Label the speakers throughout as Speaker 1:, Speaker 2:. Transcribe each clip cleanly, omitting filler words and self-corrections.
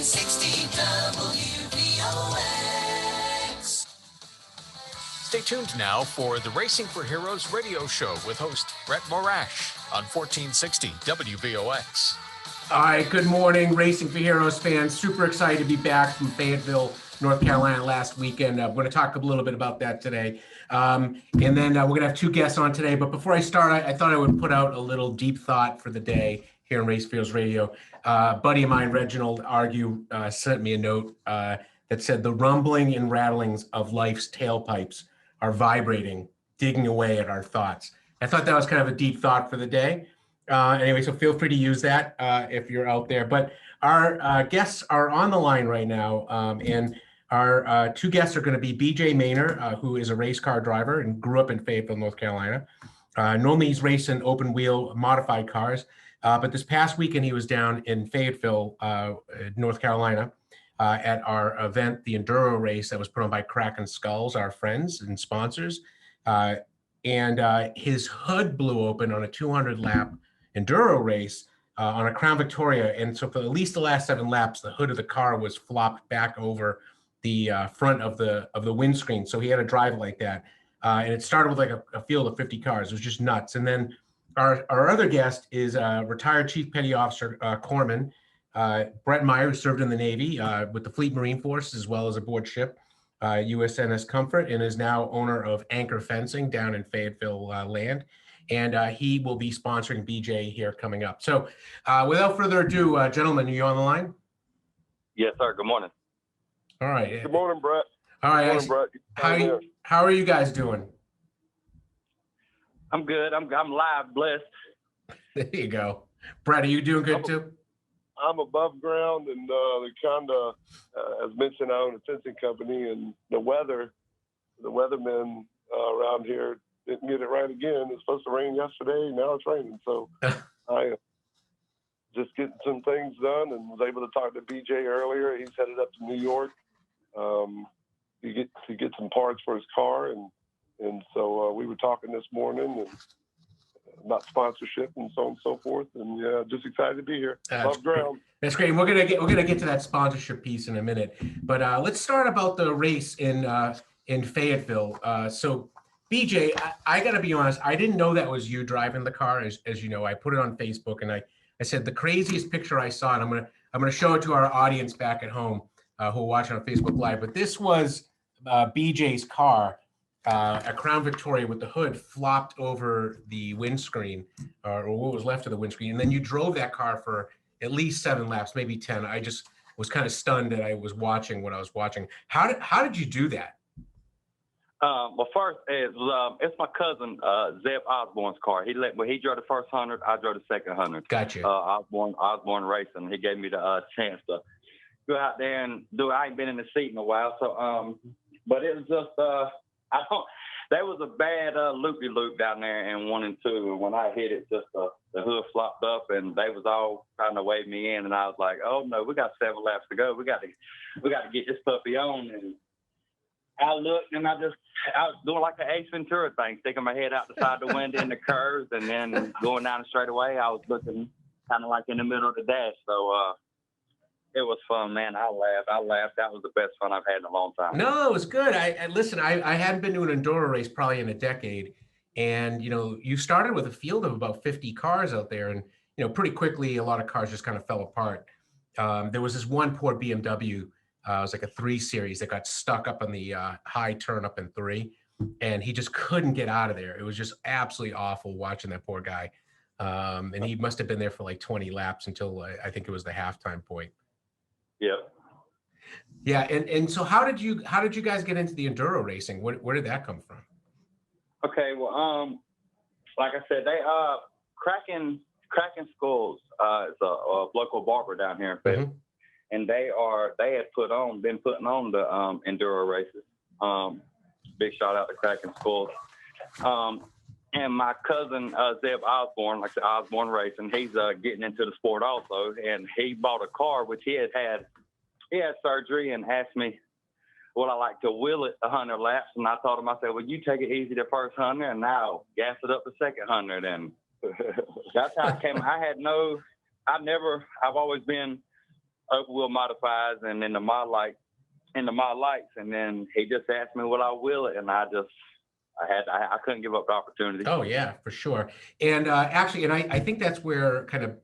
Speaker 1: 1460 WVOX.
Speaker 2: Stay tuned now for the Racing for Heroes radio show with host Brett Morash on 1460 WVOX.
Speaker 3: All right, good morning, Racing for Heroes fans. Super excited to be back from Fayetteville, North Carolina last weekend. We're going to talk a little bit about that today. And then we're going to have two guests on today. But before I start, I thought I would put out a little deep thought for the day here on Race for Heroes Radio. A buddy of mine, Reginald Argue, sent me a note that said, the rumbling and rattlings of life's tailpipes are vibrating, digging away at our thoughts. I thought that was kind of a deep thought for the day. Anyway, so feel free to use that if you're out there. But our guests are on the line right now, and our two guests are going to be BJ Maynor, who is a race car driver and grew up in Fayetteville, North Carolina. Normally he's racing open wheel modified cars, but this past weekend he was down in Fayetteville, North Carolina, at our event, the Enduro race that was put on by Kraken Skulls, our friends and sponsors. And his hood blew open on a 200-lap Enduro race on a Crown Victoria, and so for at least the last 7 laps, the hood of the car was flopped back over the front of the windscreen. So he had to drive like that, and it started with like a field of 50 cars. It was just nuts. And then our other guest is retired Chief Petty Officer Corpsman Brett Meyer, who served in the Navy with the Fleet Marine Force as well as aboard ship USNS Comfort, and is now owner of Anchor Fencing down in Fayetteville land. And he will be sponsoring BJ here coming up. So without further ado, gentlemen, are you on the line?
Speaker 4: Yes, sir. Good morning.
Speaker 3: All right.
Speaker 5: Good morning, Brett.
Speaker 3: All right.
Speaker 5: Good morning, Brett.
Speaker 3: How are you guys doing?
Speaker 4: I'm good. I'm live, blessed.
Speaker 3: There you go. Brett, are you doing good too?
Speaker 5: I'm above ground, and the kind of, as mentioned, I own a fencing company, and the weathermen around here didn't get it right again. It's supposed to rain yesterday. Now it's raining. So I just getting some things done and was able to talk to BJ earlier. He's headed up to New York to get some parts for his car. And so we were talking this morning and about sponsorship and so on and so forth. And yeah, just excited to be here. Above ground.
Speaker 3: That's great. We're gonna get to that sponsorship piece in a minute. But let's start about the race in Fayetteville. So BJ, I got to be honest, I didn't know that was you driving the car. As you know, I put it on Facebook, and I said the craziest picture I saw, and I'm gonna show it to our audience back at home who are watching on Facebook Live. But this was BJ's car, a Crown Victoria with the hood flopped over the windscreen, or what was left of the windscreen, and then you drove that car for at least 7 laps, maybe 10. I just was kind of stunned that I was watching what I was watching. How did you do that?
Speaker 4: Well, first, it's my cousin, Zeb Osborne's car. He drove the first 100. I drove the second 100.
Speaker 3: Gotcha.
Speaker 4: Osborne Racing. He gave me the chance to go out there and do it. I ain't been in the seat in a while. So, but it was just, there was a bad loopy-loop down there in 1 and 2. And when I hit it, just the hood flopped up, and they was all trying to wave me in. And I was like, oh, no, we got 7 laps to go. We got to get this puppy on. And I looked, and I was doing like an Ace Ventura thing, sticking my head out the side of the window in the curves, and then going down the straightaway. I was looking kind of like in the middle of the dash. So it was fun, man. I laughed. That was the best fun I've had in a long time.
Speaker 3: No, it was good. Listen, I hadn't been to an Enduro race probably in a decade. And, you started with a field of about 50 cars out there. And, pretty quickly, a lot of cars just kind of fell apart. There was this one poor BMW. It was like a 3 Series that got stuck up on the high turn up in 3, and he just couldn't get out of there. It was just absolutely awful watching that poor guy. And he must have been there for like 20 laps until I think it was the halftime point.
Speaker 4: Yeah.
Speaker 3: Yeah. And so how did you guys get into the Enduro racing? Where did that come from?
Speaker 4: Okay. Well, like I said, they Kraken Skulls is a local barber down here in Fayetteville. Mm-hmm. And they had been putting on the Enduro races. Big shout out to Kraken Skulls. And my cousin, Zeb Osborne, like the Osborne Racing, he's getting into the sport also. And he bought a car, which he had surgery, and asked me would I like to wheel it 100 laps. And I told him, I said, well, you take it easy the first 100, and now gas it up the second 100. And that's how it came. I've always been open wheel modifieds and in the mod lights, and then he just asked me would I will it, and I couldn't give up the opportunity.
Speaker 3: Oh yeah, for sure. And actually, and I think that's where kind of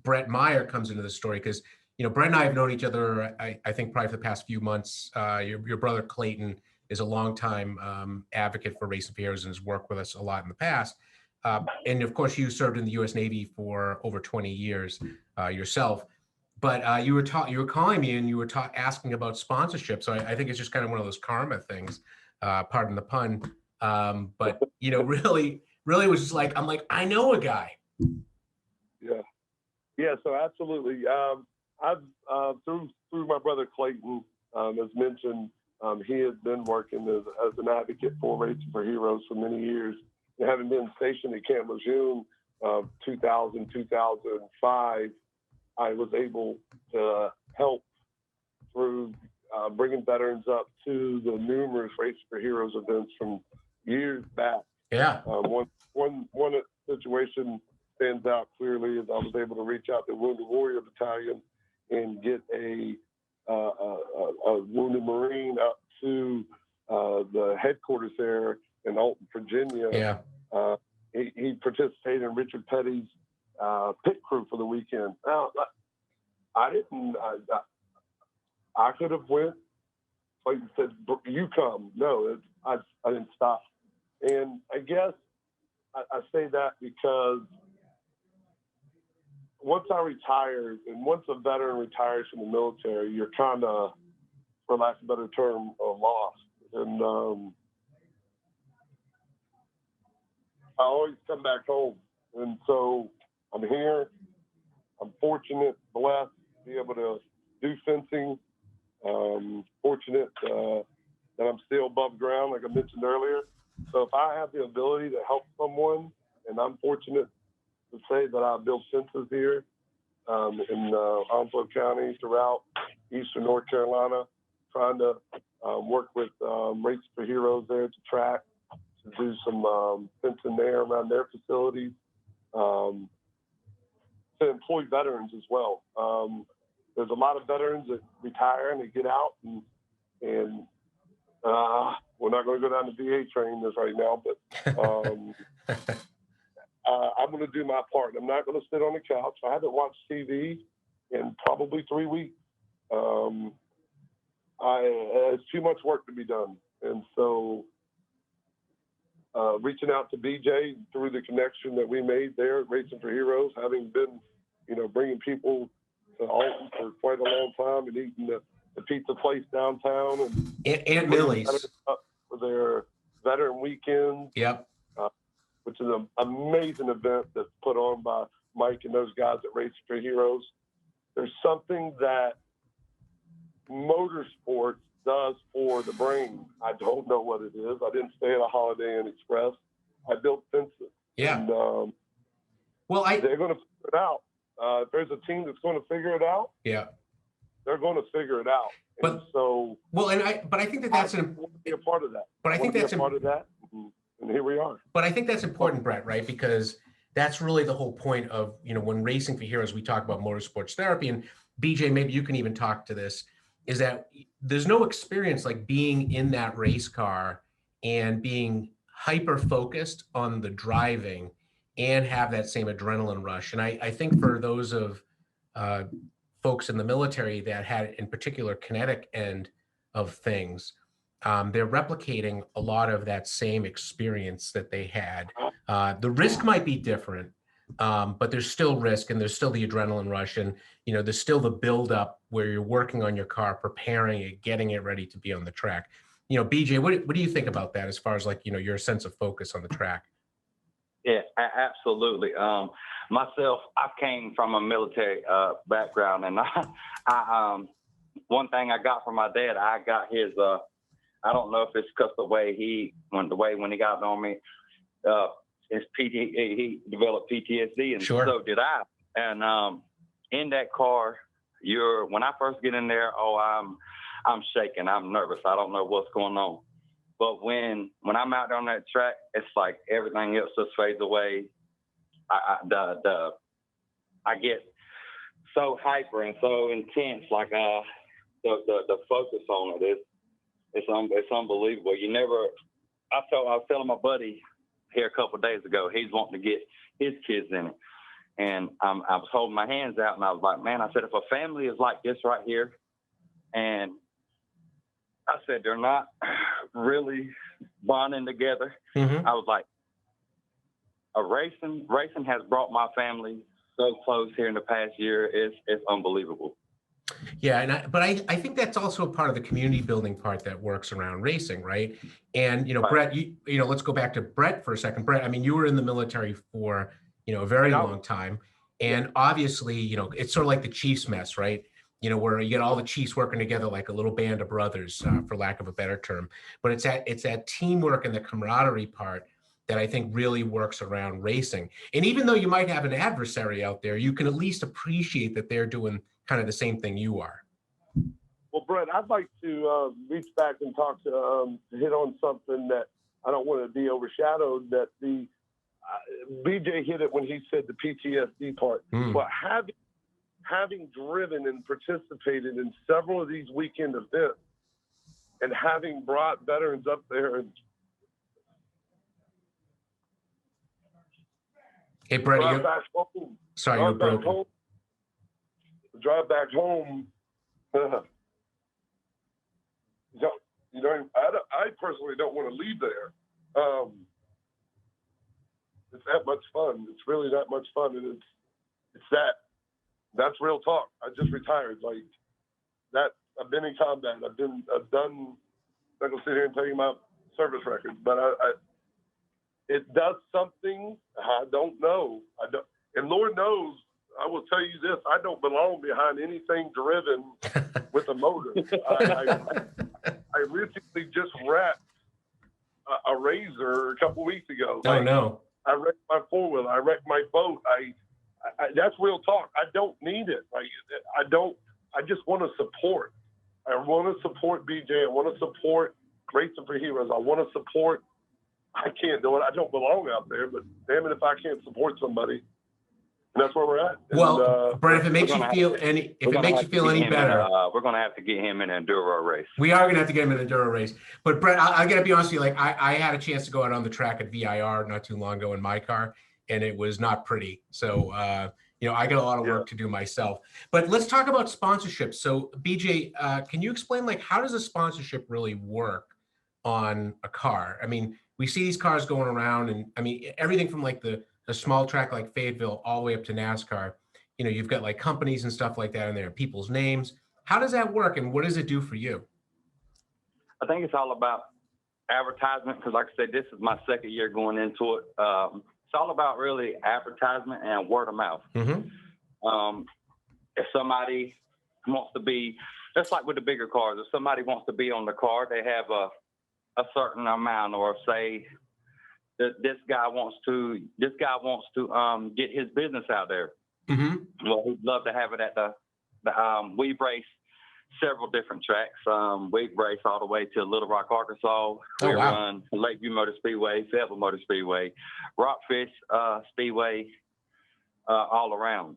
Speaker 3: Brett Maynor comes into the story, because Brett and I have known each other, I think probably for the past few months. Your brother Clayton is a longtime advocate for Racing for Heroes and has worked with us a lot in the past. And of course, you served in the U.S. Navy for over 20 years yourself. But you were calling me and you were asking about sponsorship. So I think it's just kind of one of those karma things, pardon the pun. But really was just like, I'm like, I know a guy.
Speaker 5: Yeah. So absolutely. I've through my brother Clayton, as mentioned, he has been working as an advocate for Racing for Heroes for many years. And having been stationed at Camp Lejeune 2000, 2005, I was able to help through bringing veterans up to the numerous Racing for Heroes events from years back.
Speaker 3: Yeah.
Speaker 5: One situation stands out clearly is I was able to reach out to Wounded Warrior Battalion and get a Wounded Marine up to the headquarters there in Alton, Virginia.
Speaker 3: Yeah.
Speaker 5: He participated in Richard Petty's pit crew for the weekend. Now, I didn't. I could have went. Like you said, you come. No, I didn't stop. And I guess I say that because once I retired, and once a veteran retires from the military, you're kind of, for lack of a better term, lost. And I always come back home. And so I'm here. I'm fortunate, blessed to be able to do fencing. Fortunate that I'm still above ground, like I mentioned earlier. So if I have the ability to help someone, and I'm fortunate to say that I build fences here in Onslow County throughout eastern North Carolina, trying to work with Racing for Heroes there to track, to do some fencing there around their facilities, to employ veterans as well. There's a lot of veterans that retire and they get out, and we're not going to go down the VA train this right now, but I'm going to do my part. I'm not going to sit on the couch. I haven't watched TV in probably 3 weeks. It's too much work to be done. And so reaching out to BJ through the connection that we made there at Racing for Heroes, having been, bringing people to Alton for quite a long time and eating the pizza place downtown and
Speaker 3: Aunt Millie's
Speaker 5: for their veteran weekends.
Speaker 3: Yep.
Speaker 5: Which is an amazing event that's put on by Mike and those guys at Racing for Heroes. There's something that motorsports does for the brain. I don't know what it is. I didn't stay at a Holiday Inn Express. I built fences.
Speaker 3: Yeah.
Speaker 5: And, they're going to figure it out. If there's a team that's going to figure it out,
Speaker 3: yeah,
Speaker 5: they're going to figure it out.
Speaker 3: But
Speaker 5: and so,
Speaker 3: I think that's
Speaker 5: an be a part of that.
Speaker 3: But I think that's
Speaker 5: a part of that, and here we are.
Speaker 3: But I think that's important, Brett, right? Because that's really the whole point of when Racing for Heroes, we talk about motorsports therapy, and BJ, maybe you can even talk to this. Is that there's no experience like being in that race car and being hyper focused on the driving and have that same adrenaline rush. And I think for those of folks in the military that had in particular kinetic end of things, they're replicating a lot of that same experience that they had. The risk might be different, but there's still risk and there's still the adrenaline rush, and there's still the buildup where you're working on your car, preparing it, getting it ready to be on the track. BJ, what do you think about that as far as like your sense of focus on the track?
Speaker 4: Yeah, absolutely. Myself, I came from a military background, and I one thing I got from my dad, I got his. I don't know if it's because when he got on me, he developed PTSD, and
Speaker 3: sure.
Speaker 4: So did I. And in that car, when I first get in there, I'm shaking, I'm nervous, I don't know what's going on. But when I'm out there on that track, it's like everything else just fades away. I get so hyper and so intense. Like the focus on it it's unbelievable. You never. I was telling my buddy here a couple of days ago. He's wanting to get his kids in it, and I was holding my hands out, and I was like, man, I said, if a family is like this right here, and I said they're not really bonding together.
Speaker 3: Mm-hmm.
Speaker 4: I was like, racing has brought my family so close here in the past year. It's unbelievable.
Speaker 3: Yeah, but I think that's also a part of the community building part that works around racing, right? And
Speaker 4: Right.
Speaker 3: Brett, let's go back to Brett for a second. Brett, I mean, you were in the military for a very long time, and obviously, it's sort of like the Chiefs mess, right? Where you get all the Chiefs working together like a little band of brothers, for lack of a better term. But it's that teamwork and the camaraderie part that I think really works around racing. And even though you might have an adversary out there, you can at least appreciate that they're doing kind of the same thing you are.
Speaker 5: Well, Brett, I'd like to reach back and talk to hit on something that I don't want to be overshadowed. That the BJ hit it when he said the PTSD part. But having driven and participated in several of these weekend events, and having brought veterans up there and
Speaker 3: Hey, Brett,
Speaker 5: drive back home.
Speaker 3: Sorry, you're broken.
Speaker 5: Drive back home. I personally don't want to leave there. It's that much fun. It's really that much fun, and that's real talk. I just retired. Like that, I've been in combat. I've done. I'm not gonna sit here and tell you my service records, but it does something. I don't know. And Lord knows, I will tell you this: I don't belong behind anything driven with a motor. I recently just wrecked a Razor a couple weeks ago.
Speaker 3: Oh no!
Speaker 5: I wrecked my four-wheeler. I wrecked my boat. That's real talk. I don't need it. Like I don't. I just want to support. I want to support BJ. I want to support Racing for Heroes. I want to support. I can't do it. I don't belong out there, but damn it if I can't support somebody. And that's where we're at.
Speaker 3: Well, Brett, if it makes you feel any better,
Speaker 4: we're going to have to get him in an enduro race.
Speaker 3: We are going to have to get him in an enduro race. But Brett, I got to be honest with you. Like I had a chance to go out on the track at VIR not too long ago in my car, and it was not pretty. So, I got a lot of work to do myself. But let's talk about sponsorships. So, BJ, can you explain how does a sponsorship really work on a car? I mean, we see these cars going around, and I mean everything from a small track like Fayetteville all the way up to NASCAR. You've got companies and stuff like that in there, people's names. How does that work, and what does it do for you?
Speaker 4: I think it's all about advertisement, because like I said, this is my second year going into it. It's all about really advertisement and word of mouth.
Speaker 3: Mm-hmm.
Speaker 4: If somebody wants to be, just like with the bigger cars, if somebody wants to be on the car, they have a certain amount, or say that this guy wants to get his business out there.
Speaker 3: Mm-hmm.
Speaker 4: Well, we'd love to have it at we've raced several different tracks. We've raced all the way to Little Rock, Arkansas. We run Lakeview Motor Speedway, Fayetteville Motor Speedway, Rockfish Speedway, all around.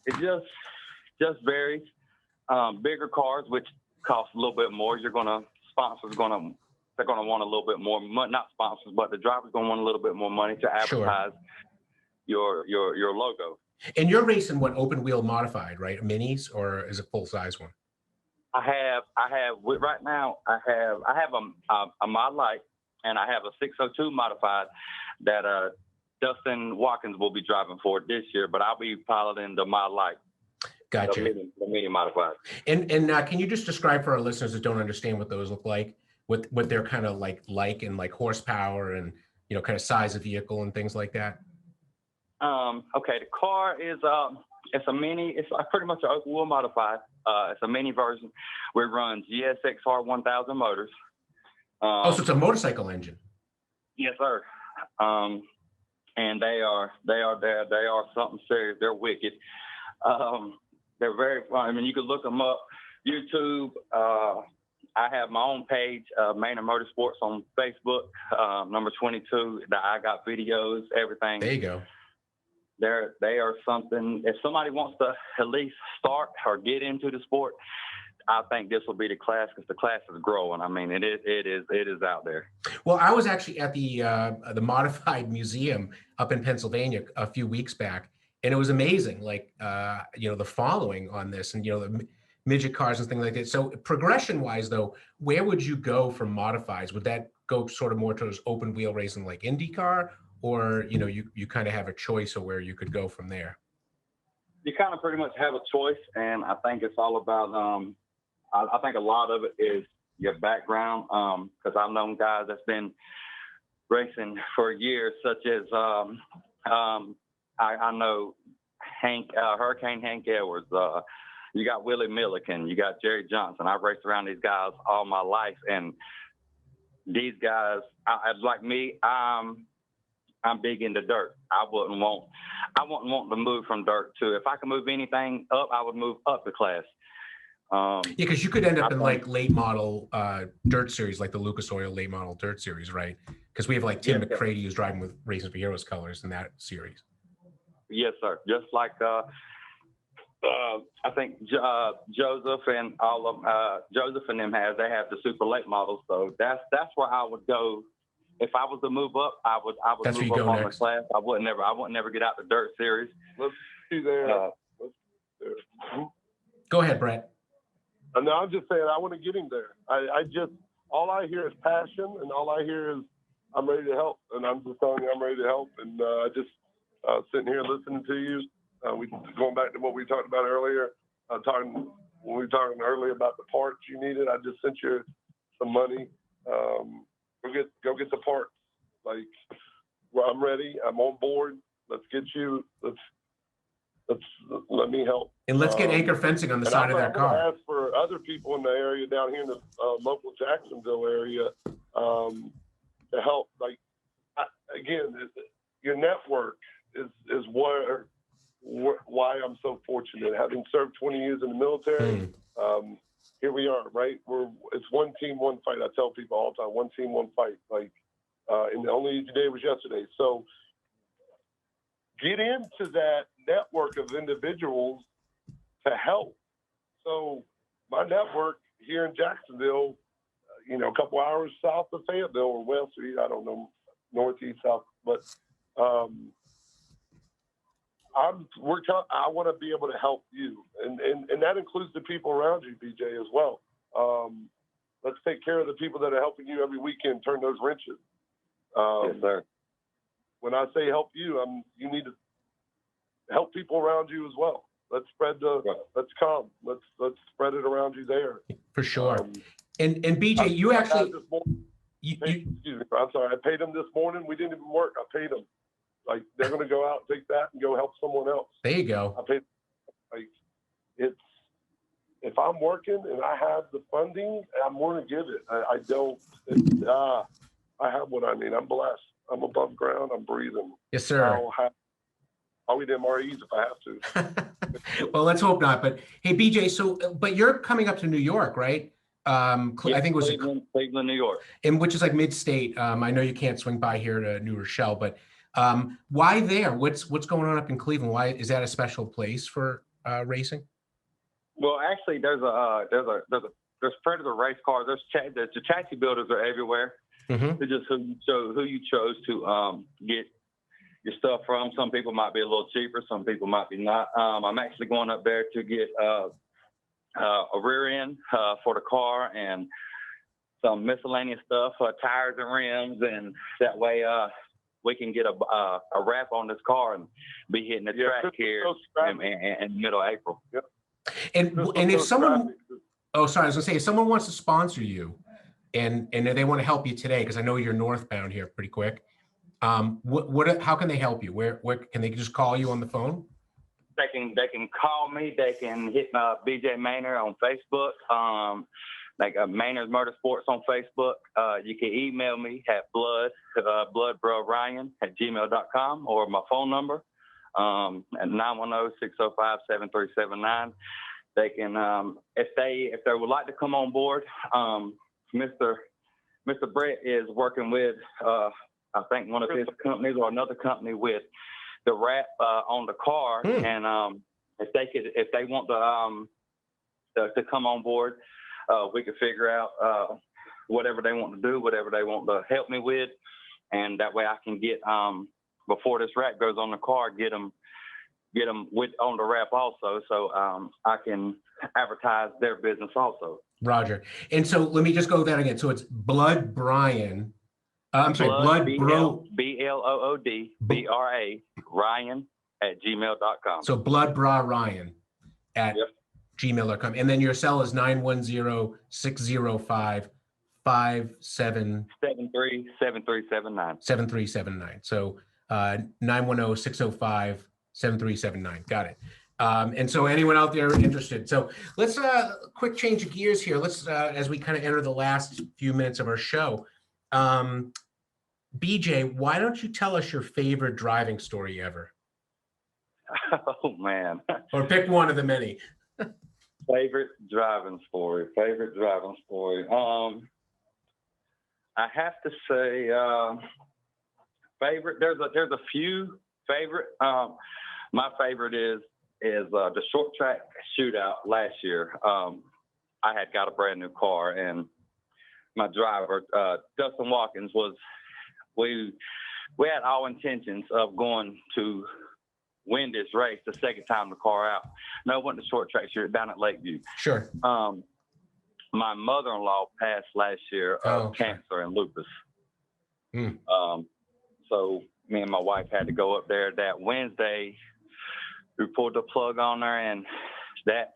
Speaker 4: It just varies. Bigger cars, which cost a little bit more, sponsors they're going to want a little bit more money, not sponsors, but the driver's going to want a little bit more money to advertise your logo.
Speaker 3: And you're racing what, open wheel modified, right? Minis, or is it full size one?
Speaker 4: I have right now. I have a Mod Light, and I have a 602 modified that Dustin Watkins will be driving for this year, but I'll be piloting the Mod Light.
Speaker 3: Gotcha.
Speaker 4: The mini modified.
Speaker 3: And can you just describe for our listeners that don't understand what those look like, what they're kind of like and horsepower and kind of size of vehicle and things like that?
Speaker 4: Okay, the car is it's a mini. It's pretty much an open wheel modified. It's a mini version. We run GSXR 1000 motors.
Speaker 3: So it's a motorcycle engine.
Speaker 4: Yes, sir. And they are something serious. They're wicked. They're very fun. I mean, you can look them up. YouTube. I have my own page, Maynor Motorsports, on Facebook, number 22. I got videos, everything.
Speaker 3: There you go.
Speaker 4: they are something. If somebody wants to at least start or get into the sport, I think this will be the class, because the class is growing. I mean, it is out there.
Speaker 3: Well, I was actually at the Modified Museum up in Pennsylvania a few weeks back, and it was amazing. Like, the following on this, and the midget cars and things like that. So progression-wise, though, where would you go from modifieds? Would that go sort of more towards open wheel racing like IndyCar, or you kind of have a choice of where you could go from there?
Speaker 4: You kind of pretty much have a choice, and I think it's all about. I think a lot of it is your background, because I've known guys that's been racing for years, such as I know Hurricane Hank Edwards. You got Willie Milliken, you got Jerry Johnson. I've raced around these guys all my life, and these guys, like me, I'm big into dirt. I wouldn't want to move from dirt to. If I could move anything up, I would move up the class.
Speaker 3: Yeah, because you could end up in like late model dirt series, like the Lucas Oil late model dirt series, right? Because we have like Tim McCready who's driving with Racing for Heroes colors in that series.
Speaker 4: Yes, sir. Just like I think Joseph and all of Joseph and them they have the super late models. So that's where I would go. If I was to move up, I would move up on the class. I wouldn't never get out the dirt series.
Speaker 5: Let's see there.
Speaker 3: Go ahead, Brett.
Speaker 5: No, I'm just saying I want to get him there. I just, all I hear is passion, and all I hear is I'm ready to help, and I'm just telling you I'm ready to help. And just sitting here listening to you, going back to what we talked about earlier, when we were talking earlier about the parts you needed, I just sent you some money. Go get the parts. Like, well, I'm ready. I'm on board. Let's get you. Let me help.
Speaker 3: And let's get anchor fencing on the side of that car.
Speaker 5: I'm ask for other people in the area down here in the local Jacksonville area to help. Like, again, your network is why I'm so fortunate. Having served 20 years in the military, here we are, right? It's one team, one fight. I tell people all the time, one team, one fight. Like, and the only day was yesterday. So get into that network of individuals to help. So my network here in Jacksonville, a couple hours south of Fayetteville or west, I don't know, northeast, south, but I want to be able to help you, and that includes the people around you, BJ, as well. Let's take care of the people that are helping you every weekend turn those wrenches.
Speaker 4: Yes, sir.
Speaker 5: When I say help you, you need to help people around you as well. Let's spread let's spread it around you there.
Speaker 3: For sure. And BJ, you actually,
Speaker 5: excuse me, I'm sorry. I paid them this morning. We didn't even work. I paid them. Like, they're going to go out, take that, and go help someone else.
Speaker 3: There you go.
Speaker 5: I paid. Like, if I'm working and I have the funding, I'm going to give it. I don't. I have what I need. I'm blessed. I'm above ground. I'm breathing.
Speaker 3: Yes, sir.
Speaker 5: I'll eat MREs if I have
Speaker 3: to. Well, let's hope not. But hey, BJ, but you're coming up to New York, right? I think it was
Speaker 4: Cleveland, New York,
Speaker 3: and which is like mid-state. I know you can't swing by here to New Rochelle, but why there? What's going on up in Cleveland? Why is that a special place for racing?
Speaker 4: Well, actually, there's Predator race cars. The chassis builders are everywhere.
Speaker 3: Mm-hmm.
Speaker 4: It's just who you chose to get your stuff from. Some people might be a little cheaper. Some people might be not. I'm actually going up there to get a rear end for the car and some miscellaneous stuff, tires and rims, and that way we can get a wrap on this car and be hitting the track here in middle of April.
Speaker 5: Yep.
Speaker 3: And if someone, I was gonna say, if someone wants to sponsor you and they want to help you today, because I know you're northbound here pretty quick, how can they help you? Where can they just call you on the phone?
Speaker 4: They can call me. They can hit BJ Maynor on Facebook. Like Maynor's Motorsports on Facebook. You can email me at bloodbroryan@gmail.com, or my phone number at 910-605-7379. They can, if they would like to come on board, Mr. Brett is working with I think one of his companies or another company with the wrap on the car, and if they want to come on board, we could figure out whatever they want to do, whatever they want to help me with, and that way I can get before this wrap goes on the car, get them with on the wrap also, so I can advertise their business also.
Speaker 3: Roger. And so let me just go with that again. So it's Blood Brian. I'm sorry, Blood Bro.
Speaker 4: BLOOD BRA Ryan at gmail.com.
Speaker 3: So Blood Bra Ryan at gmail.com. And then your cell is 910-605-7379. 7379. So 910-605-7379. Got it. And so anyone out there interested. So let's quick change of gears here. Let's as we kind of enter the last few minutes of our show. BJ, why don't you tell us your favorite driving story ever?
Speaker 4: Oh man.
Speaker 3: Or pick one of the many.
Speaker 4: Favorite driving story. I have to say favorite. There's a few favorite. My favorite is the short track shootout last year. I had got a brand new car, and my driver, Dustin Watkins, we had all intentions of going to win this race the second time the car out. No, it wasn't the short track shootout down at Lakeview.
Speaker 3: Sure.
Speaker 4: My mother-in-law passed last year of cancer and lupus. So me and my wife had to go up there that Wednesday. We pulled the plug on her, and that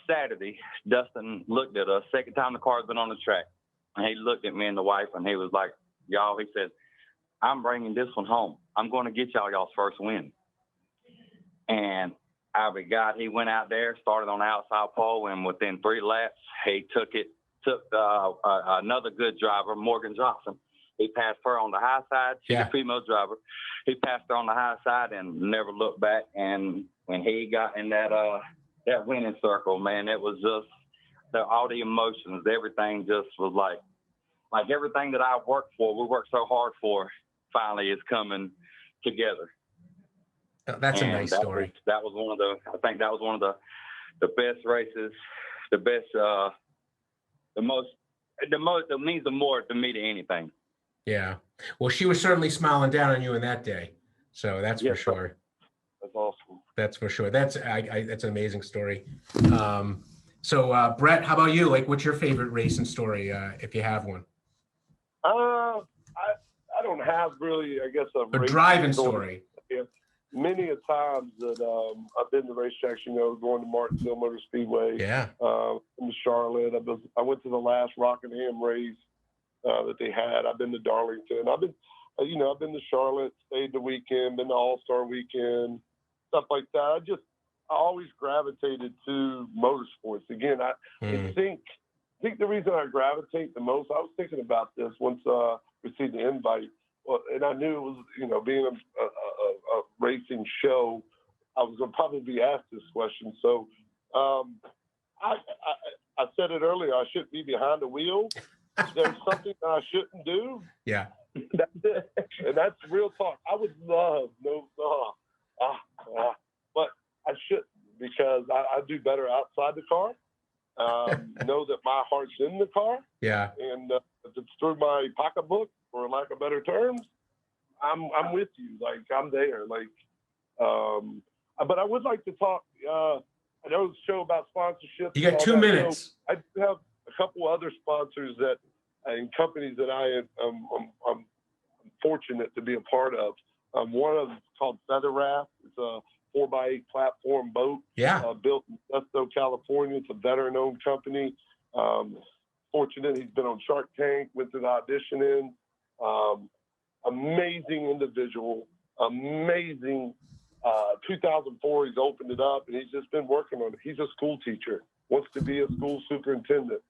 Speaker 4: Saturday, Dustin looked at us. Second time the car's been on the track. And he looked at me and the wife, and he was like, y'all, he said, I'm bringing this one home. I'm going to get y'all's first win. And he went out there, started on the outside pole, and within 3 laps, he took another good driver, Morgan Johnson. He passed her on the high side. She's a female driver. He passed her on the high side and never looked back. And when he got in that winning circle, man, it was just all the emotions, everything just was like everything that I worked for, we worked so hard for, finally is coming together.
Speaker 3: That's a nice story.
Speaker 4: I think that was one of the best races, the best, it means the more to me than anything.
Speaker 3: Yeah. Well, she was certainly smiling down on you in that day. So that's for sure.
Speaker 5: That's awesome.
Speaker 3: That's for sure. That's an amazing story. So Brett, how about you? Like, what's your favorite racing story, if you have one?
Speaker 5: I don't have really, I guess, a
Speaker 3: driving story.
Speaker 5: Yeah. Many a times that I've been to racetracks, going to Martinsville Motor Speedway.
Speaker 3: Yeah.
Speaker 5: In Charlotte. I went to the last Rockingham race that they had. I've been to Darlington. I've been to Charlotte, stayed the weekend, been to All-Star Weekend, stuff like that. I always gravitated to motorsports. Again, I think the reason I gravitate the most, I was thinking about this once I received the invite. Well, and I knew it was, being a racing show, I was going to probably be asked this question. So I said it earlier, I shouldn't be behind the wheel. There's something I shouldn't do.
Speaker 3: Yeah.
Speaker 5: That's it. And that's real talk. I would love, but I shouldn't, because I do better outside the car. Know that my heart's in the car.
Speaker 3: Yeah.
Speaker 5: And if it's through my pocketbook, for lack of better terms, I'm with you. Like, I'm there. Like, but I would like to talk. I know the show about sponsorships.
Speaker 3: You got 2 minutes.
Speaker 5: I do have a couple other sponsors and companies that I'm fortunate to be a part of. One of them is called Feather Raft. It's a 4x8 platform boat.
Speaker 3: Yeah.
Speaker 5: Built in Sesto, California. It's a veteran-owned company. Fortunate, he's been on Shark Tank, went through the auditioning. Amazing individual. Amazing. 2004, he's opened it up, and he's just been working on it. He's a school teacher, wants to be a school superintendent.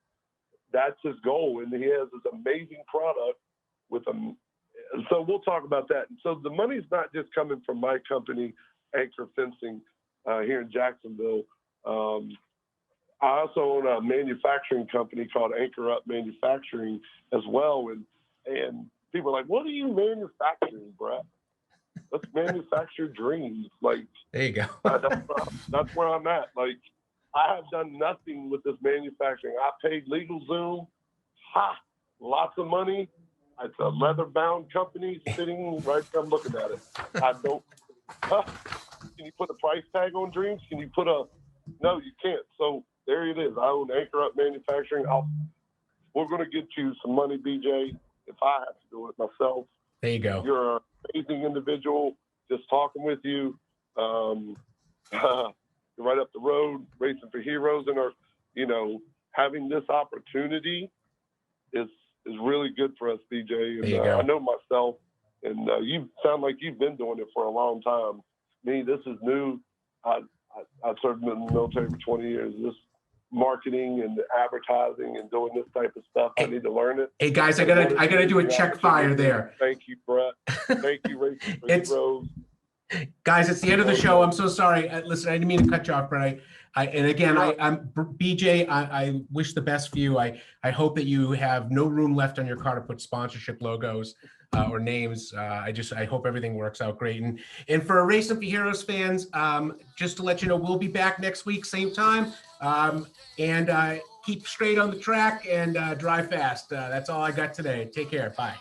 Speaker 5: That's his goal, and he has this amazing product with him. So we'll talk about that. And so the money's not just coming from my company, Anchor Fencing, here in Jacksonville. I also own a manufacturing company called Anchor Up Manufacturing as well, and people are like, what are you manufacturing, Brett? Let's manufacture dreams. Like,
Speaker 3: There you go.
Speaker 5: that's where I'm at. Like, I have done nothing with this manufacturing. I paid LegalZoom, lots of money. It's a leather-bound company sitting right there. I'm looking at it. I don't. Can you put a price tag on dreams? Can you put no, you can't. So there it is. I own Anchor Up Manufacturing. We're going to get you some money, BJ, if I have to do it myself.
Speaker 3: There you go.
Speaker 5: You're an amazing individual. Just talking with you. You're right up the road, Racing for Heroes, and having this opportunity is really good for us, BJ. And I know myself, and you sound like you've been doing it for a long time. Me, this is new. I served in the military for 20 years. This marketing and advertising and doing this type of stuff, I need to learn it.
Speaker 3: Hey guys, I gotta do a check fire there.
Speaker 5: Thank you, Brett. Thank you, Racing for Heroes.
Speaker 3: Guys, it's the end of the show. I'm so sorry. Listen, I didn't mean to cut you off, but I'm BJ. I wish the best for you. I hope that you have no room left on your car to put sponsorship logos or names. I hope everything works out great. And for Racing for Heroes fans, just to let you know, we'll be back next week, same time. And keep straight on the track and drive fast. That's all I got today. Take care. Bye.